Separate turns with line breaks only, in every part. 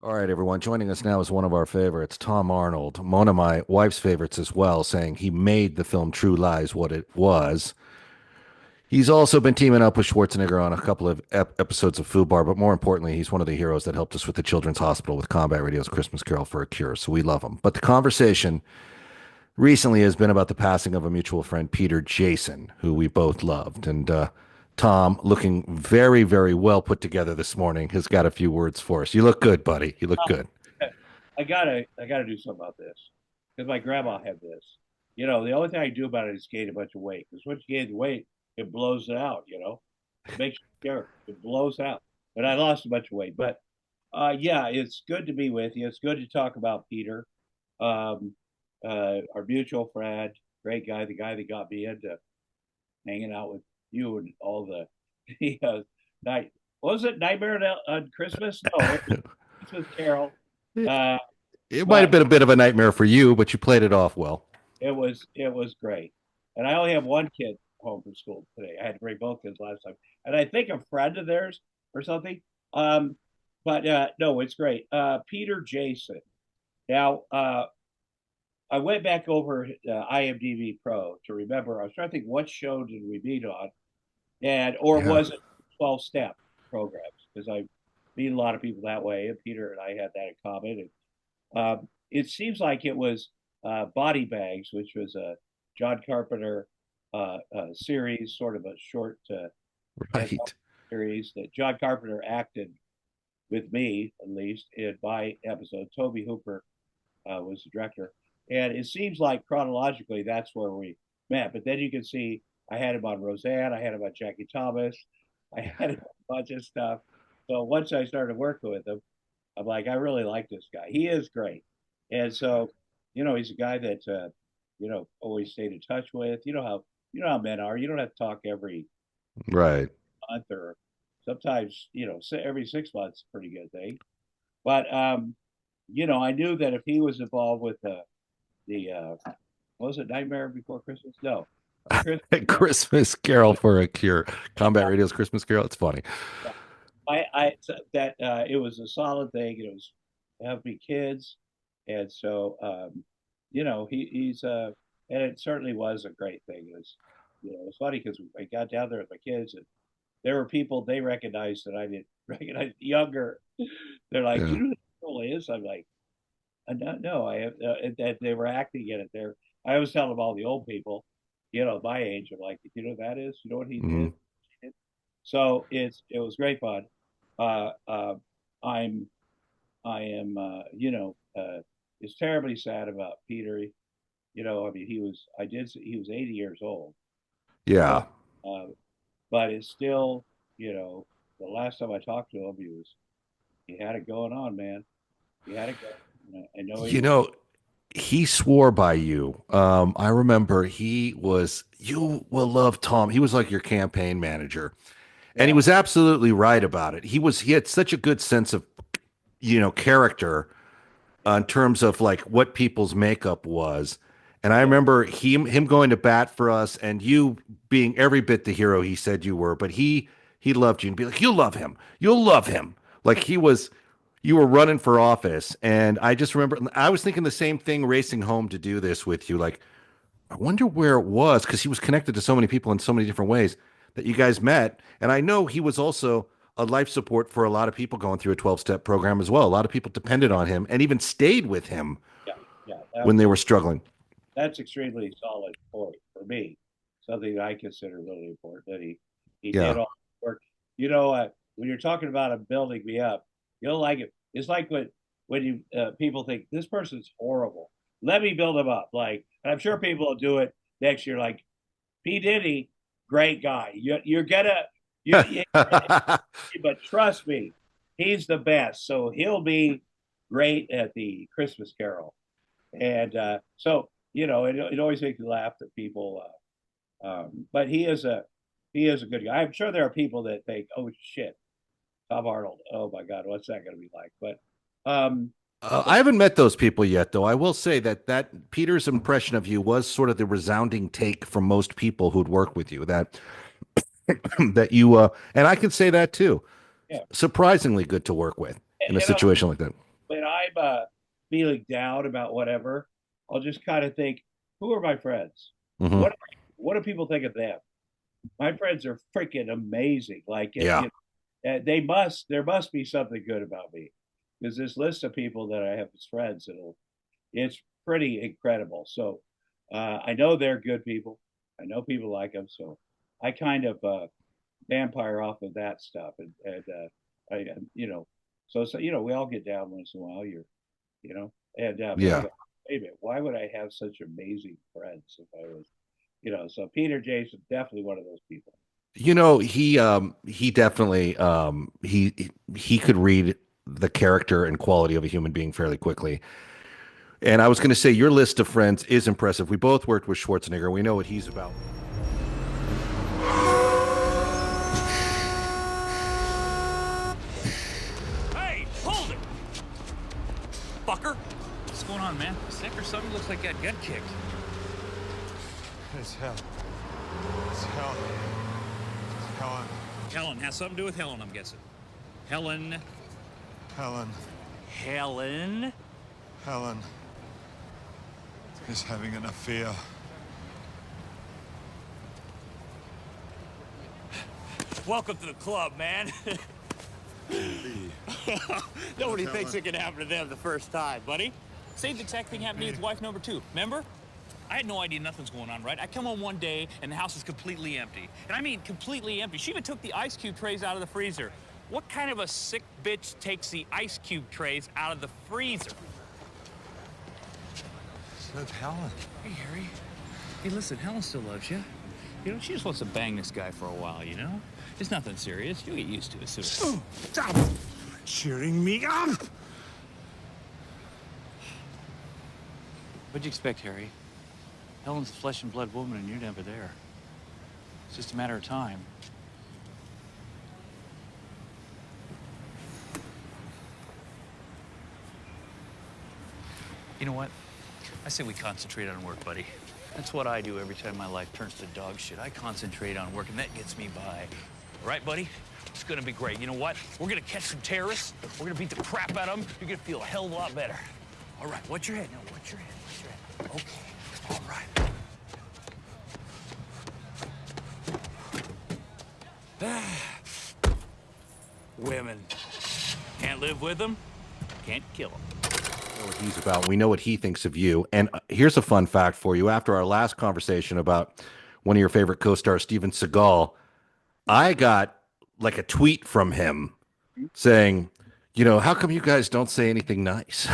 All right, everyone. Joining us now is one of our favorites, Tom Arnold, one of my wife's favorites as well, saying he made the film True Lies what it was. He's also been teaming up with Schwarzenegger on a couple of episodes of FUBAR, but more importantly, he's one of the heroes that helped us with the Children's Hospital with Combat Radio's Christmas Carol for a Cure. So we love him. But the conversation recently has been about the passing of a mutual friend, Peter Jason, who we both loved. And Tom, looking very, very well put together this morning, has got a few words for us. You look good, buddy. You look good.
I gotta do something about this because my grandma had this. The only thing I do about it is gain a bunch of weight. Because once you gain the weight, it blows it out. It makes you scared. It blows out. But I lost a bunch of weight. But yeah, it's good to be with you. It's good to talk about Peter, um, our mutual friend, great guy, the guy that got me into hanging out with you and all the night. What was it, Nightmare on Christmas? No, it was Christmas Carol. Uh,
It might have
but
been a bit of a nightmare for you, but you played it off well.
it was great. And I only have one kid home from school today. I had to bring both kids last time, and I think a friend of theirs or something. Um, but no, it's great. Peter Jason. Now, I went back over IMDb Pro to remember. I was trying to think what show did we meet on, and or
Yeah.
was it 12 step programs? Because I meet a lot of people that way, and Peter and I had that in common. It seems like it was Body Bags, which was a John Carpenter series, sort of a short
Right.
series that John Carpenter acted with me, at least, in my episode. Toby Hooper was the director. And it seems like chronologically that's where we met. But then you can see I had him on Roseanne, I had him on Jackie Thomas, I had him on a bunch of stuff. So once I started working with him, I'm like, I really like this guy. He is great. And so, he's a guy that always stayed in touch with. You know how men are. You don't have to talk every
Right.
month or sometimes, every 6 months, pretty good thing. But I knew that if he was involved with the what was it, Nightmare Before Christmas? No, Christmas.
Christmas Carol for a Cure. Combat Radio's Christmas Carol. It's funny.
I that it was a solid thing. It was have me kids, and so he's and it certainly was a great thing. It's funny because I got down there with my kids, and there were people they recognized that I didn't recognize younger. They're like, "Do
Yeah.
you know who the girl is?" I'm like, No, I have." That they were acting in it. There, I always tell them all the old people, my age. I'm like, "You know who that is? You know what he
Hmm.
did?" So it was great fun. Uh, uh, I'm I am it's terribly sad about Peter. I mean, he was 80 years old. So,
Yeah.
uh, but it's still, the last time I talked to him, he had it going on, man. He had it going. I know he
You
was.
know, he swore by you. I remember you will love Tom. He was like your campaign manager. And he
Yeah,
was absolutely right about it. He had such a good sense of, character
yeah,
in terms of like what people's makeup was. And I
yeah,
remember him going to bat for us and you being every bit the hero he said you were, but he loved you and be like, "You'll love him. You'll love him." Like you were running for office. And I just remember I was thinking the same thing racing home to do this with you. Like, I wonder where it was because he was connected to so many people in so many different ways that you guys met. And I know he was also a life support for a lot of people going through a 12-step program as well. A lot of people depended on him and even stayed with him
yeah, yeah.
when they were struggling.
That's extremely solid point for me. Something that I consider really important that he did
Yeah.
all the work. When you're talking about him building me up, you'll like it. It's like when you people think this person's horrible. Let me build him up. Like, and I'm sure people will do it next year. Like P Diddy, great guy. You're gonna you, but trust me, he's the best. So he'll be great at the Christmas Carol. And so it always makes me laugh that people. But he is a good guy. I'm sure there are people that think, "Oh shit, Tom Arnold. Oh my God, what's that going to be like?" But um,
I haven't met those people yet, though. I will say that Peter's impression of you was sort of the resounding take from most people who'd work with you. That that you and I can say that too.
yeah,
Surprisingly good to work with in a
and
situation like that.
feeling down about whatever, I'll just kind of think, who are my friends?
Hmm.
What do people think of them? My friends are freaking amazing. Like,
Yeah.
there must be something good about me, because this list of people that I have as friends, it's pretty incredible. So I know they're good people. I know people like them. So I kind of vampire off of that stuff, I we all get down once in a while. But I
Yeah.
go, wait a minute, why would I have such amazing friends if I was, so Peter Jason, definitely one of those people.
He definitely he could read the character and quality of a human being fairly quickly. And I was going to say your list of friends is impressive. We both worked with Schwarzenegger. We know what he's about.
Hey, hold it! Fucker! What's going on, man? Sick or something? Looks like you got gut kicked.
It's hell. It's hell. It's Helen.
Helen. Has something to do with Helen, I'm guessing. Helen.
Helen.
Helen?
Helen is having an affair.
Welcome to the club, man. Nobody thinks it can happen to them the first time, buddy. Same exact thing happened to me with wife number 2. Remember? I had no idea nothing's going on, right? I come home one day and the house is completely empty. And I mean completely empty. She even took the ice cube trays out of the freezer. What kind of a sick bitch takes the ice cube trays out of the freezer?
So Helen.
Hey, Harry. Hey, listen, Helen still loves you. She just wants to bang this guy for a while, It's nothing serious. You'll get used to it soon.
Oh, stop cheering me up!
What'd you expect, Harry? Helen's a flesh and blood woman, and you're never there. It's just a matter of time. You know what? I say we concentrate on work, buddy. That's what I do every time my life turns to dog shit. I concentrate on work, and that gets me by. All right, buddy? It's gonna be great. You know what? We're gonna catch some terrorists. We're gonna beat the crap out of them. You're gonna feel a hell of a lot better. All right, watch your head now. Watch your head. Watch your head. Okay. All right. Women. Can't live with them, can't kill them.
We know what he's about. We know what he thinks of you. And here's a fun fact for you. After our last conversation about one of your favorite co-stars, Steven Seagal, I got like a tweet from him saying, how come you guys don't say anything nice?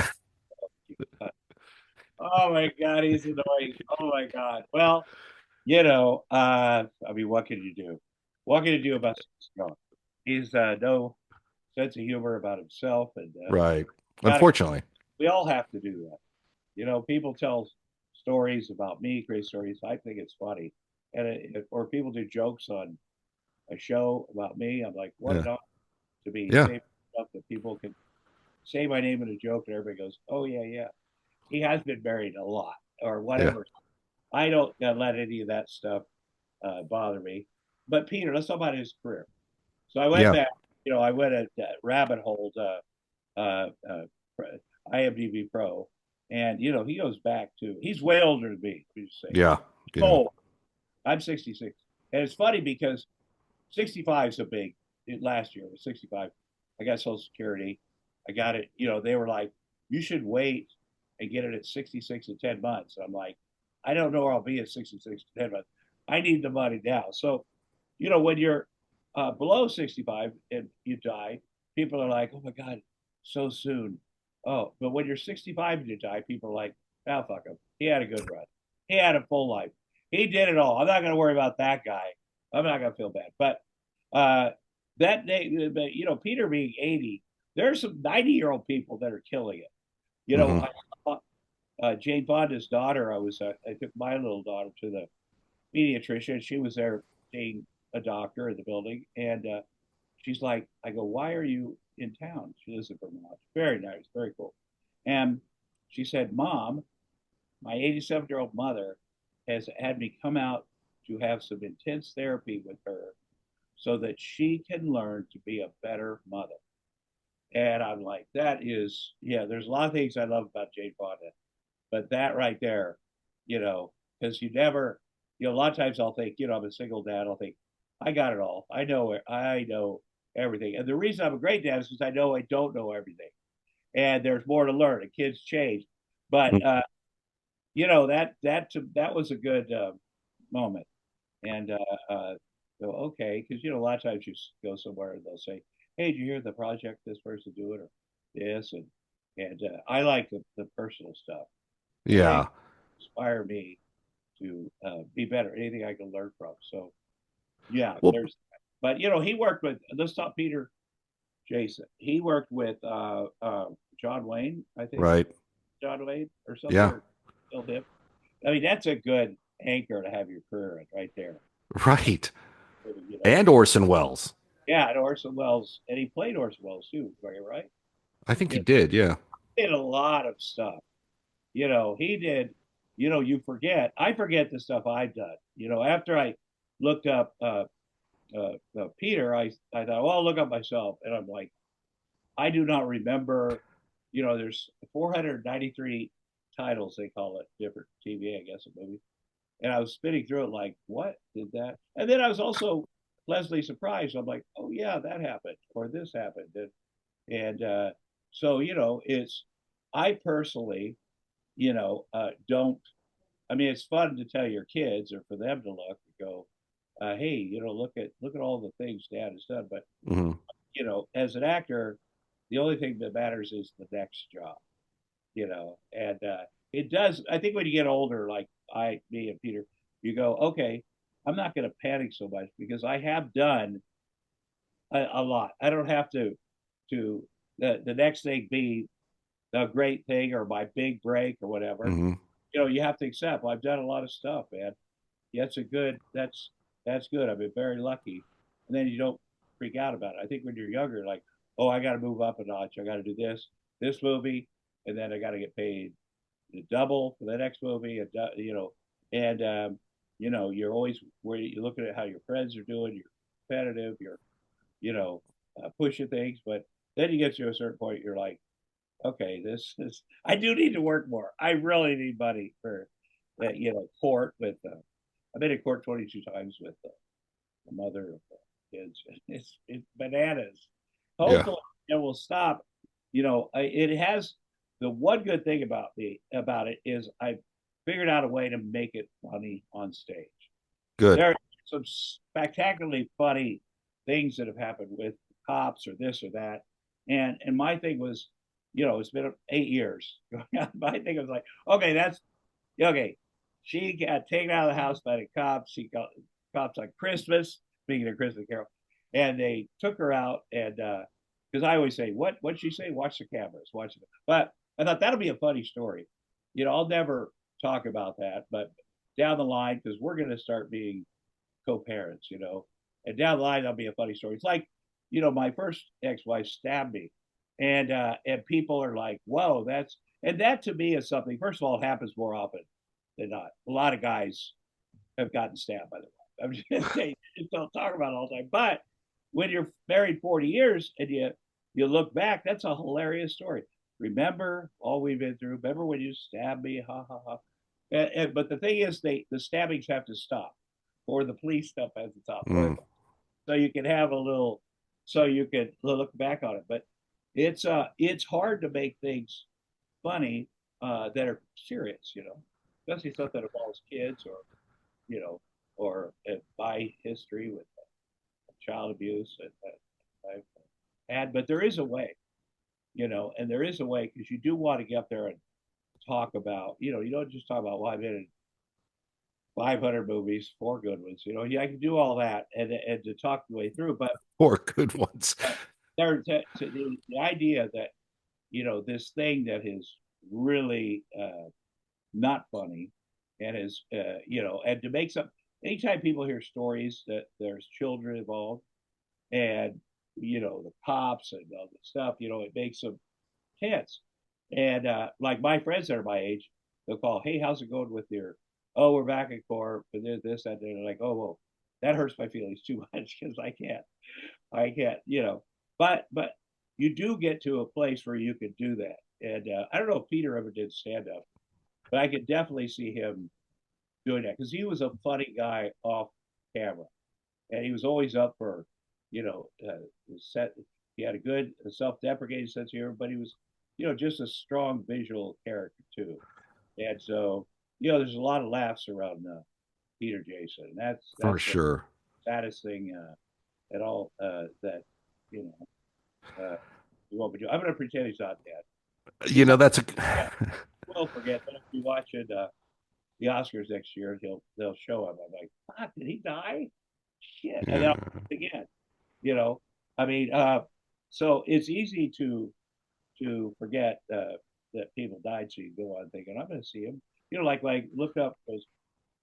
Oh my God, he's annoying. Oh my God. Well, I mean, what can you do? What can you do about Scott? He's no sense of humor about himself, and
Right.
gotta,
Unfortunately.
we all have to do that. People tell stories about me, great stories. I think it's funny, or people do jokes on a show about me. I'm like, what
Yeah.
an honor to be
Yeah.
saying stuff that people can say my name in a joke, and everybody goes, oh yeah, yeah. He has been married a lot, or whatever. I don't let any of that stuff bother me. But Peter, let's talk about his career. So I went
Yeah.
back, I went at rabbit hole IMDb Pro, and he goes back to, he's way older than me. Let me just say,
Yeah. Yeah.
oh, I'm 66, and it's funny because 65 is a big. Last year was 65. I got Social Security. I got it. They were like, you should wait and get it at 66 in 10 months. I'm like, I don't know where I'll be at 66 in 10 months. I need the money now. So, when you're below 65 and you die, people are like, oh my God, so soon. Oh, but when you're 65 and you die, people are like, oh, fuck him. He had a good run. He had a full life. He did it all. I'm not going to worry about that guy. I'm not going to feel bad. But that day, Peter being 80, there's some 90-year-old people that are killing it. Jane Fonda's daughter, I took my little daughter to the pediatrician. She was there seeing a doctor in the building, and she's like, I go, why are you in town? She lives in Vermont. Very nice, very cool. And she said, Mom, my 87-year-old mother has had me come out to have some intense therapy with her so that she can learn to be a better mother. And I'm like, that is, yeah, there's a lot of things I love about Jane Fonda, but that right there, because you never, a lot of times I'll think, I'm a single dad. I'll think, I got it all. I know everything. And the reason I'm a great dad is because I know I don't know everything, and there's more to learn. And kids change, but that was a good moment. And go okay, because a lot of times you go somewhere and they'll say, "Hey, did you hear the project this person doing or this?" And I like the personal stuff.
Yeah.
Inspire me to be better. Anything I can learn from. So yeah,
Well,
there's. But he worked with. Let's talk Peter Jason. He worked with John Wayne, I think.
right.
John Wayne or something.
Yeah.
Or killed him. I mean, that's a good anchor to have your career in right there.
Right. And Orson Welles.
Yeah, and Orson Welles, and he played Orson Welles too, right?
I think he did. Yeah.
He did a lot of stuff. He did. You forget. I forget the stuff I've done. After I looked up Peter, I thought, well, I'll look up myself, and I'm like, I do not remember. There's 493 titles they call it, different TV, I guess, a movie. And I was spinning through it like, what did that? And then I was also pleasantly surprised. I'm like, oh yeah, that happened or this happened, and so it's I personally, don't. I mean, it's fun to tell your kids or for them to look and go, hey, look at all the things Dad has done. But
hmm
as an actor, the only thing that matters is the next job. And it does. I think when you get older, like me and Peter, you go, okay, I'm not going to panic so much because I have done a lot. I don't have to the next thing be the great thing or my big break or whatever.
hmm
You have to accept. Well, I've done a lot of stuff, man. That's a good. That's good. I've been very lucky, and then you don't freak out about it. I think when you're younger, like, oh, I got to move up a notch. I got to do this movie, and then I got to get paid the double for the next movie, and you're always where you're looking at how your friends are doing. You're competitive. You're pushing things, but then you get to a certain point, you're like, okay, this is. I do need to work more. I really need money for that. Court with. I've been in court 22 times with the mother of the kids. It's bananas.
Yeah.
Hopefully it will stop. It has the one good thing about it is I figured out a way to make it funny on stage.
Good.
There are some spectacularly funny things that have happened with cops or this or that. And my thing was, it's been 8 years. My thing was like, okay, that's okay. She got taken out of the house by the cops. She got cops on Christmas, speaking of Christmas Carol, and they took her out. And because I always say, what'd she say? Watch the cameras, watch it. But I thought that'll be a funny story. I'll never talk about that, but down the line, because we're going to start being co-parents, and down the line that'll be a funny story. It's like, my first ex-wife stabbed me, and people are like, whoa, that to me is something. First of all, it happens more often than not. A lot of guys have gotten stabbed by the wife. I'm just saying, don't talk about it all the time. But when you're married 40 years and you look back, that's a hilarious story. Remember all we've been through. Remember when you stabbed me? Ha ha ha. But the thing is, the stabbings have to stop, or the police stuff has to stop, so you can have a little, so you can look back on it. But it's hard to make things funny that are serious, especially stuff that involves kids or my history with child abuse I've had. But there is a way, and there is a way because you do want to get up there and talk about, you don't just talk about, well, I've been in 500 movies, 4 good ones. Yeah, I can do all that and to talk the way through, but
4 good ones.
The idea that this thing that is really not funny and is and to make some. Anytime people hear stories that there's children involved and the cops and all the stuff, it makes them tense. And like my friends that are my age, they'll call, hey, how's it going with your? Oh, we're back in court for this, that. They're like, oh, well, that hurts my feelings too much because I can't, But you do get to a place where you could do that. And I don't know if Peter ever did stand up, but I could definitely see him doing that because he was a funny guy off camera, and he was always up for, you know, set. He had a good self-deprecating sense of humor, but he was, you know, just a strong visual character too. And so, you know, there's a lot of laughs around Peter Jason, and
For
that's the
sure.
saddest thing at all that you you won't be doing. I'm going to pretend he's not dead.
You know, that's a
Yeah, we'll forget. But if we watch it, the Oscars next year, they'll show him. I'm like, fuck, did he die? Shit, and then
yeah.
I'll again, you know. I mean, so it's easy to forget that people died, so you go on thinking, I'm going to see him. You know, like looked up because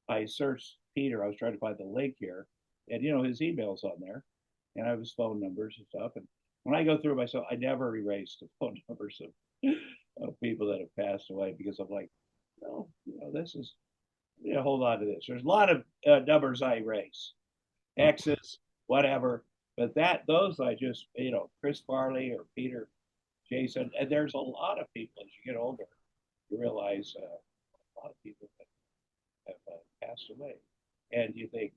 I searched Peter. I was trying to find the link here, and you know his email's on there, and I have his phone numbers and stuff. And when I go through myself, I never erase the phone numbers of people that have passed away because I'm like, no, you know, this is, you know, hold on to this. There's a lot of numbers I erase, X's, whatever, but those I just, you know, Chris Farley or Peter Jason, and there's a lot of people as you get older, you realize a lot of people have passed away, and you think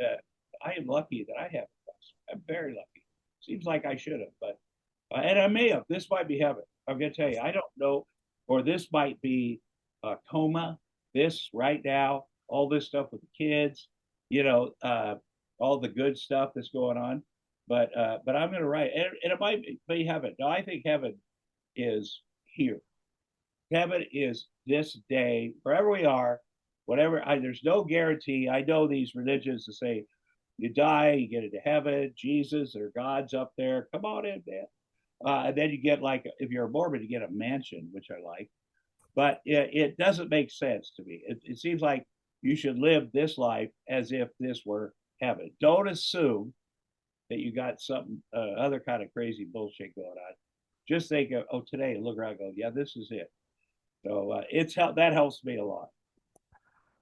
I am lucky that I haven't passed. I'm very lucky. Seems like I should have, but and I may have. This might be heaven. I'm going to tell you, I don't know, or this might be a coma. This right now, all this stuff with the kids, you know, all the good stuff that's going on. But I'm going to write, and it might be heaven. No, I think heaven is here. Heaven is this day, wherever we are, whatever. There's no guarantee. I know these religions that say you die, you get into heaven, Jesus or God's up there. Come on in, man. And then you get like, if you're a Mormon, you get a mansion, which I like. But it doesn't make sense to me. It seems like you should live this life as if this were heaven. Don't assume that you got something other kind of crazy bullshit going on. Just think of, oh, today, look around, and go, yeah, this is it. So that helps me a lot.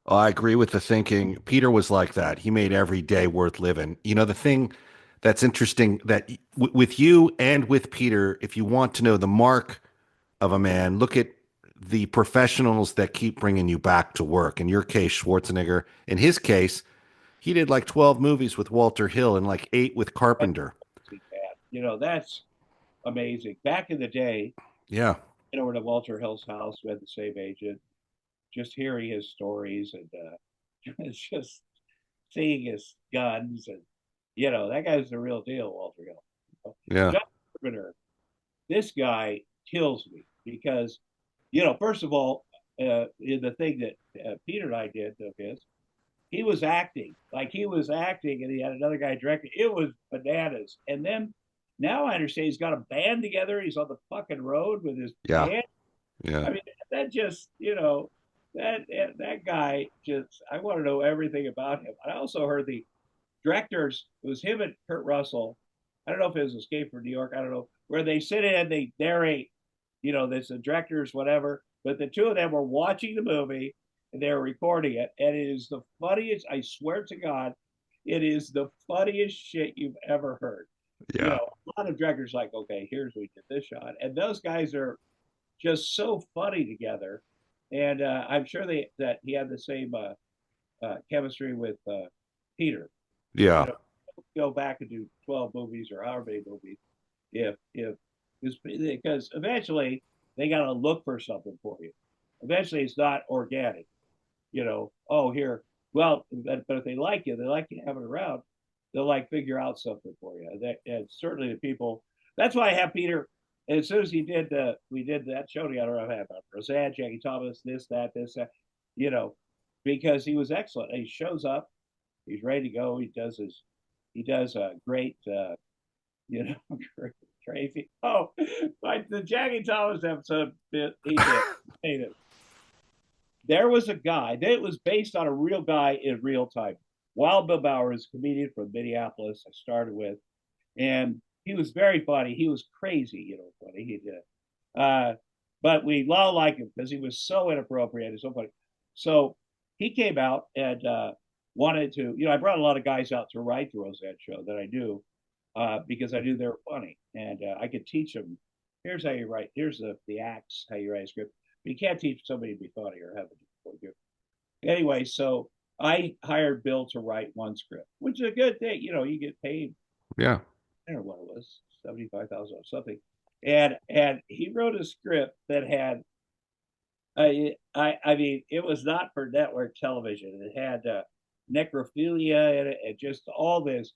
Oh, I agree with the thinking. Peter was like that. He made every day worth living. You know, the thing that's interesting that with you and with Peter, if you want to know the mark of a man, look at the professionals that keep bringing you back to work. In your case, Schwarzenegger. In his case, he did like 12 movies with Walter Hill and like 8 with Carpenter.
You know, that's amazing. Back in the day,
Yeah.
you know, over to Walter Hill's house, we had the same agent. Just hearing his stories and it's just seeing his guns and you know that guy's the real deal, Walter Hill.
Yeah.
John Carpenter, this guy kills me because you know, first of all, in the thing that Peter and I did of his, he was acting like he was acting, and he had another guy directing. It was bananas. And then now I understand he's got a band together. He's on the fucking road with his
Yeah.
band.
Yeah.
I mean, that just you know that guy just I want to know everything about him. I also heard the directors. It was him and Kurt Russell. I don't know if it was Escape from New York. I don't know where they sit in, they narrate. You know, there's the directors, whatever. But the two of them were watching the movie and they were recording it, and it is the funniest. I swear to God, it is the funniest shit you've ever heard. You
Yeah.
know, a lot of directors like, okay, here's we did this shot, and those guys are just so funny together. And I'm sure that he had the same chemistry with Peter.
Yeah.
You know, go back and do 12 movies or however many movies, if because eventually they got to look for something for you. Eventually, it's not organic. You know, oh here, well, but if they like you to have it around. They'll like figure out something for you. And certainly the people. That's why I have Peter. And as soon as we did that show together. I have Roseanne, Jackie Thomas, this, that, you know, because he was excellent. He shows up, he's ready to go. He does a great, you know, crazy. Oh, like the Jackie Thomas episode, he did. There was a guy that was based on a real guy in real time. Wild Bill Bauer is a comedian from Minneapolis I started with, and he was very funny. He was crazy, you know, funny. He did. But we all like him because he was so inappropriate and so funny. So he came out and wanted to, you know, I brought a lot of guys out to write the Roseanne show that I knew because I knew they were funny. and I could teach them. Here's how you write. Here's the acts, how you write a script. But you can't teach somebody to be funny or have a anyway. So I hired Bill to write one script, which is a good thing. You know, you get paid.
Yeah.
I don't know what it was, 75,000 or something, and he wrote a script that had. I mean, it was not for network television. It had necrophilia in it, and just all this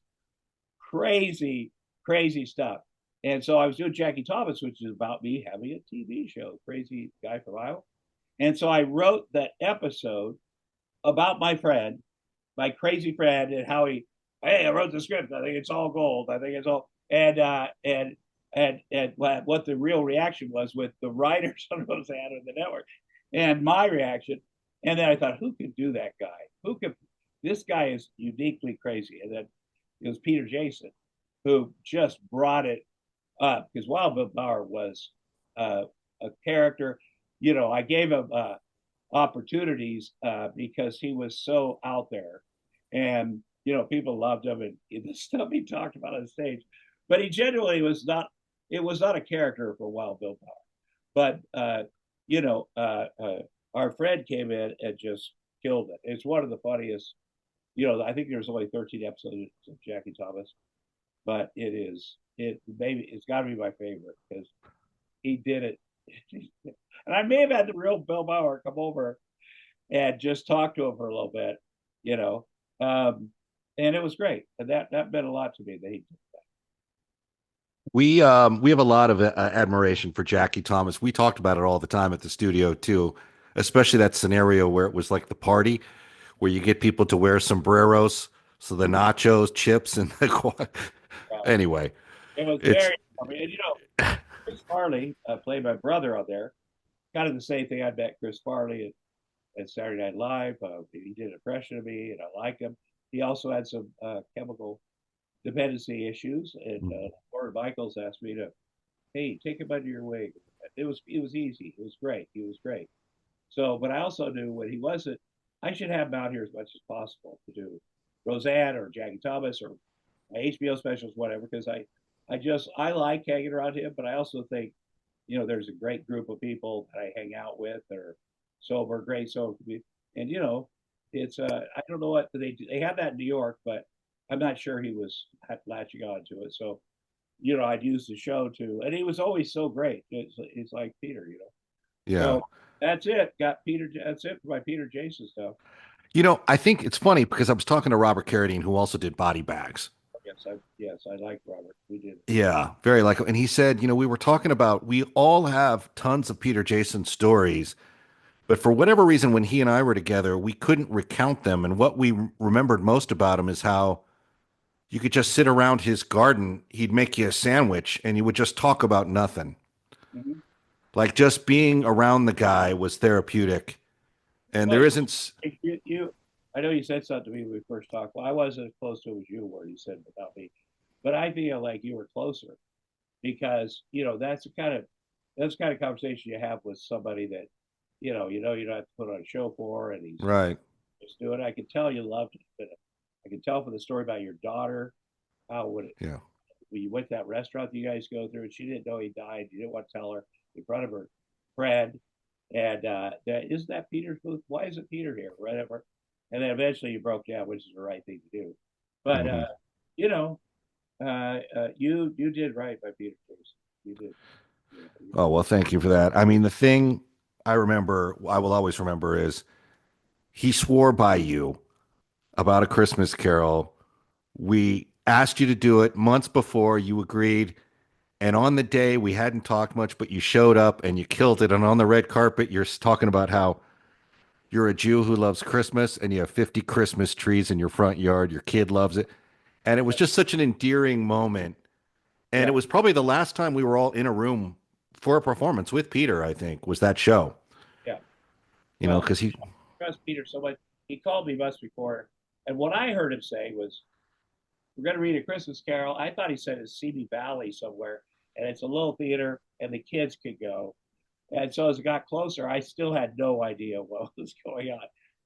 crazy, crazy stuff. And so I was doing Jackie Thomas, which is about me having a TV show, crazy guy from Iowa. And so I wrote that episode about my friend, my crazy friend, and how hey, I wrote the script. I think it's all gold. I think it's all, and what the real reaction was with the writers on those ad on the network, and my reaction. And then I thought, who could do that guy? Who could? This guy is uniquely crazy. And then it was Peter Jason, who just brought it up because Wild Bill Bauer was a character. You know, I gave him opportunities because he was so out there, and you know, people loved him and the stuff he talked about on stage. But he genuinely was not. It was not a character for Wild Bill Bauer. But you know, our friend came in and just killed it. It's one of the funniest. You know, I think there's only 13 episodes of Jackie Thomas, but it's got to be my favorite because he did it. And I may have had the real Bill Bauer come over and just talk to him for a little bit, you know, and it was great. And that meant a lot to me that he did that.
We have a lot of admiration for Jackie Thomas. We talked about it all the time at the studio too, especially that scenario where it was like the party where you get people to wear sombreros, so the nachos, chips, and the anyway,
it was
it's
very. I mean, and, you know, Chris Farley played my brother on there. Kind of the same thing. I met Chris Farley at Saturday Night Live. He did an impression of me, and I like him. He also had some chemical dependency issues, and Lauren Michaels asked me to, hey, take him under your wing. It was easy. It was great. He was great. So, but I also knew when he wasn't, I should have him out here as much as possible to do Roseanne or Jackie Thomas or my HBO specials, whatever, because I like hanging around him, but I also think, you know, there's a great group of people that I hang out with that are sober, great sober, and you know, it's I don't know what they have that in New York, but I'm not sure he was latching on to it. So, you know, I'd use the show to, and he was always so great. It's like Peter, you know.
yeah.
So that's it. Got Peter. That's it for my Peter Jason stuff.
You know, I think it's funny because I was talking to Robert Carradine, who also did Body Bags.
Yes, I like Robert. We did.
Yeah, very like, and he said, you know, we were talking about we all have tons of Peter Jason stories, but for whatever reason, when he and I were together, we couldn't recount them. And what we remembered most about him is how you could just sit around his garden. He'd make you a sandwich, and you would just talk about nothing.
Mm-hmm.
Like just being around the guy was therapeutic. And
Well,
there isn't.
I know you said something to me when we first talked. Well, I wasn't as close to it as you were. You said without me, but I feel like you were closer because you know that's the kind of conversation you have with somebody that you know you don't have to put on a show for, and he's
Right.
just doing it. I could tell you loved it. But I could tell from the story about your daughter how when
Yeah.
you went to that restaurant that you guys go through, and she didn't know he died. You didn't want to tell her in front of her friend. And isn't that Peter's booth? Why isn't Peter here? Whatever. And then eventually you broke down, which is the right thing to do. But you know, you did right by Peter. You did.
Oh, well, thank you for that. I mean, the thing I will always remember is he swore by you about A Christmas Carol. We asked you to do it months before, you agreed. And on the day, we hadn't talked much, but you showed up and you killed it. And on the red carpet, you're talking about how you're a Jew who loves Christmas and you have 50 Christmas trees in your front yard. Your kid loves it. And it was just such an endearing moment. And
Yeah.
it was probably the last time we were all in a room for a performance with Peter, I think, was that show.
Yeah.
You know, because he
Trust Peter so much. He called me once before, and what I heard him say was, "We're going to read A Christmas Carol." I thought he said it's Simi Valley somewhere, and it's a little theater, and the kids could go. And so as it got closer, I still had no idea what was going on.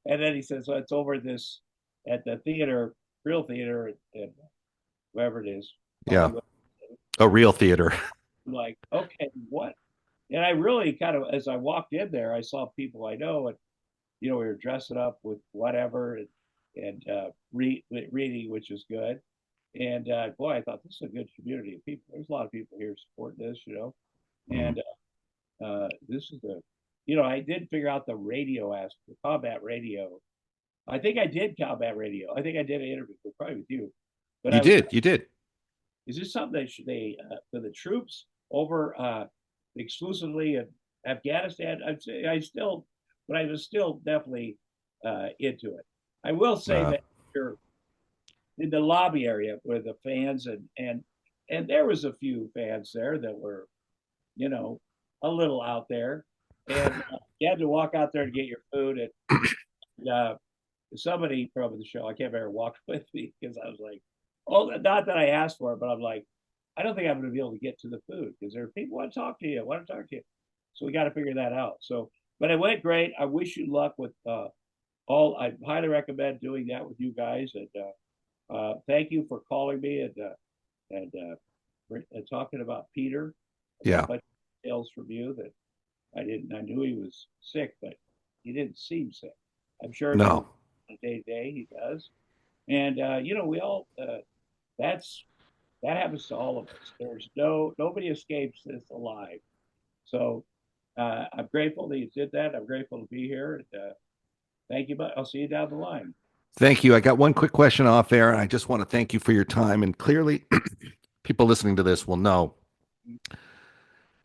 And then he said, "So it's over this at the theater, real theater, and wherever it is."
Yeah. A real theater.
I'm like, okay, what? And I really kind of, as I walked in there, I saw people I know, and we were dressing up with whatever and reading, which is good. And boy, I thought this is a good community of people. There's a lot of people here supporting this.
Mhm.
And this is I did figure out the radio aspect, the combat radio. I think I did combat radio. I think I did an interview, probably with you. But
You
I was,
did. You did.
is this something that they for the troops over exclusively in Afghanistan? I'd say but I was still definitely into it. I will say that you're in the lobby area where the fans and there was a few fans there that were, a little out there, and you had to walk out there to get your food. And somebody from the show, I can't remember, walked with me because I was like, oh, not that I asked for it, but I'm like, I don't think I'm going to be able to get to the food because there are people want to talk to you, So we got to figure that out. So, but it went great. I wish you luck with all. I highly recommend doing that with you guys. And thank you for calling me and talking about Peter.
Yeah.
But tales from you that I didn't. I knew he was sick, but he didn't seem sick. I'm sure.
No.
Day to day he does, and we all. That happens to all of us. There's nobody escapes this alive. So I'm grateful that you did that. I'm grateful to be here. And, thank you, but I'll see you down the line.
Thank you. I got one quick question off air, and I just want to thank you for your time. And clearly, people listening to this will know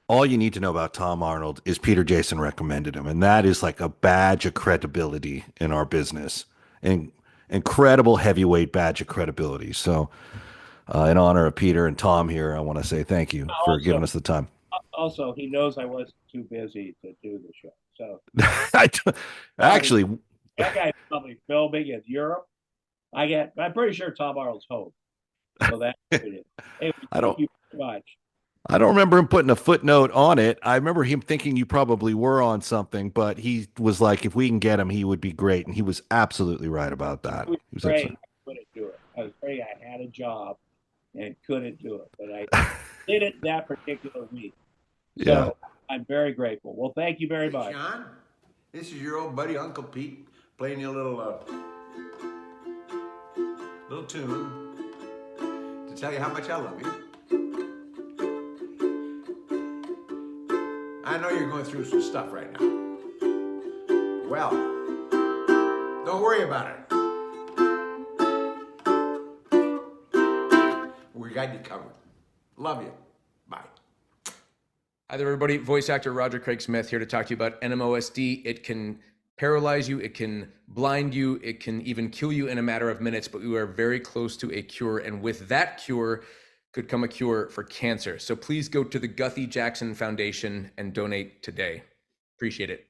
all you need to know about Tom Arnold is Peter Jason recommended him. And that is like a badge of credibility in our business, and incredible heavyweight badge of credibility. So in honor of Peter and Tom here, I want to say thank you for giving us the time.
Also, he knows I wasn't too busy to do the show. So
actually,
that guy's probably filming in Europe. I'm pretty sure Tom Arnold's home. So that's it. Hey, thank you very much.
I don't remember him putting a footnote on it. I remember him thinking you probably were on something, but he was like, if we can get him, he would be great. And he was absolutely right about that.
I was afraid I couldn't do it. I was afraid I had a job and couldn't do it, but I did it that particular week. So yeah. I'm very grateful. Well, thank you very much.
John, this is your old buddy, Uncle Pete, playing you a little tune to tell you how much I love you. I know you're going through some stuff right now. Well, don't worry about it. We got you covered. Love you. Bye.
Hi there, everybody. Voice actor Roger Craig Smith here to talk to you about NMOSD. It can paralyze you, it can blind you, it can even kill you in a matter of minutes, but we are very close to a cure. And with that cure could come a cure for cancer. So please go to the Guthrie Jackson Foundation and donate today. Appreciate it.